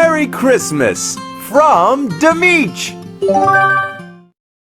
Merry Christmas from Demeech!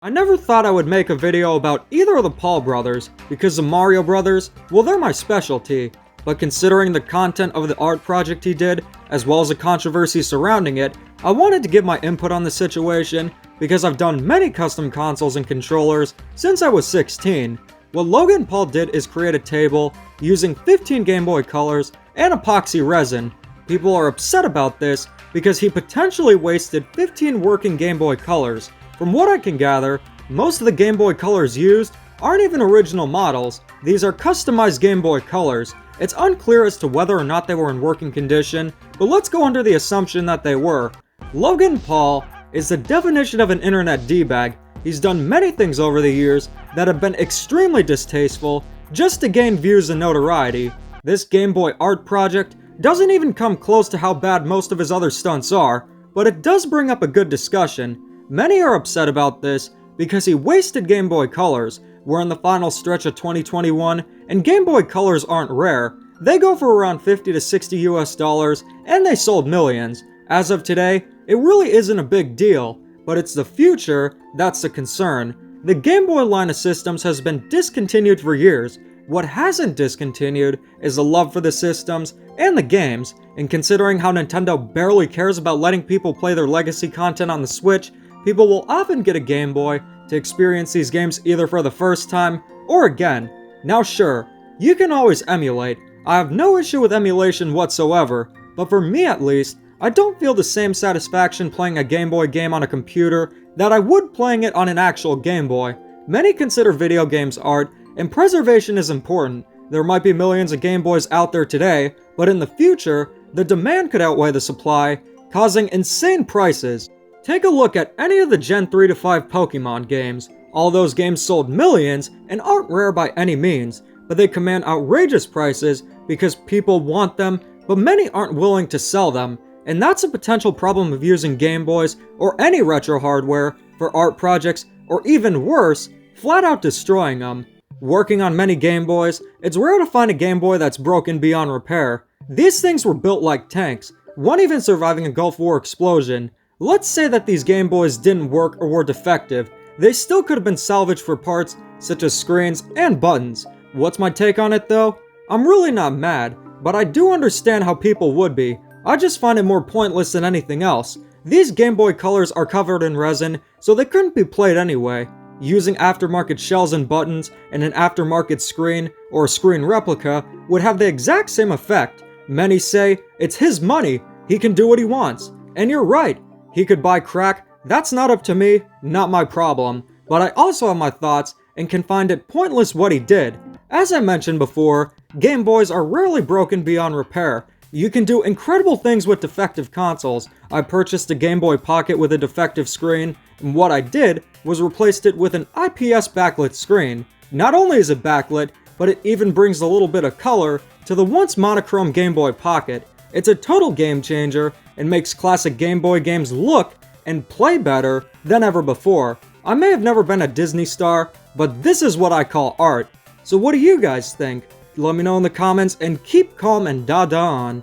I never thought I would make a video about either of the Paul brothers because the Mario brothers, well, they're my specialty. But considering the content of the art project he did, as well as the controversy surrounding it, I wanted to give my input on the situation because I've done many custom consoles and controllers since I was 16. What Logan Paul did is create a table using 15 Gameboy Colors and epoxy resin. People are upset about this because he potentially wasted 15 working Game Boy Colors. From what I can gather, most of the Game Boy Colors used aren't even original models. These are customized Game Boy Colors. It's unclear as to whether or not they were in working condition, but let's go under the assumption that they were. Logan Paul is the definition of an internet D-bag. He's done many things over the years that have been extremely distasteful just to gain views and notoriety. This Game Boy art project doesn't even come close to how bad most of his other stunts are, but it does bring up a good discussion. Many are upset about this because he wasted Game Boy Colors. We're in the final stretch of 2021, and Game Boy Colors aren't rare. They go for around $50 to $60 US, and they sold millions. As of today, it really isn't a big deal, but it's the future that's the concern. The Game Boy line of systems has been discontinued for years. What hasn't discontinued is the love for the systems and the games, and considering how Nintendo barely cares about letting people play their legacy content on the Switch, people will often get a Game Boy to experience these games either for the first time or again. Now sure, you can always emulate. I have no issue with emulation whatsoever, but for me at least, I don't feel the same satisfaction playing a Game Boy game on a computer that I would playing it on an actual Game Boy. Many consider video games art, and preservation is important. There might be millions of Game Boys out there today, but in the future, the demand could outweigh the supply, causing insane prices. Take a look at any of the Gen 3 to 5 Pokemon games. All those games sold millions and aren't rare by any means, but they command outrageous prices because people want them, but many aren't willing to sell them. And that's a potential problem of using Game Boys or any retro hardware for art projects, or even worse, flat out destroying them. Working on many Game Boys, it's rare to find a Game Boy that's broken beyond repair. These things were built like tanks, one even surviving a Gulf War explosion. Let's say that these Game Boys didn't work or were defective. They still could have been salvaged for parts such as screens and buttons. What's my take on it though? I'm really not mad, but I do understand how people would be. I just find it more pointless than anything else. These Game Boy Colors are covered in resin, so they couldn't be played anyway. Using aftermarket shells and buttons and an aftermarket screen or a screen replica would have the exact same effect. Many say it's his money, he can do what he wants. And you're right, he could buy crack, that's not up to me, not my problem. But I also have my thoughts and can find it pointless what he did. As I mentioned before, Game Boys are rarely broken beyond repair. You can do incredible things with defective consoles. I purchased a Game Boy Pocket with a defective screen, and what I did was replaced it with an IPS backlit screen. Not only is it backlit, but it even brings a little bit of color to the once monochrome Game Boy Pocket. It's a total game changer and makes classic Game Boy games look and play better than ever before. I may have never been a Disney star, but this is what I call art. So what do you guys think? Let me know in the comments and keep calm and dada on.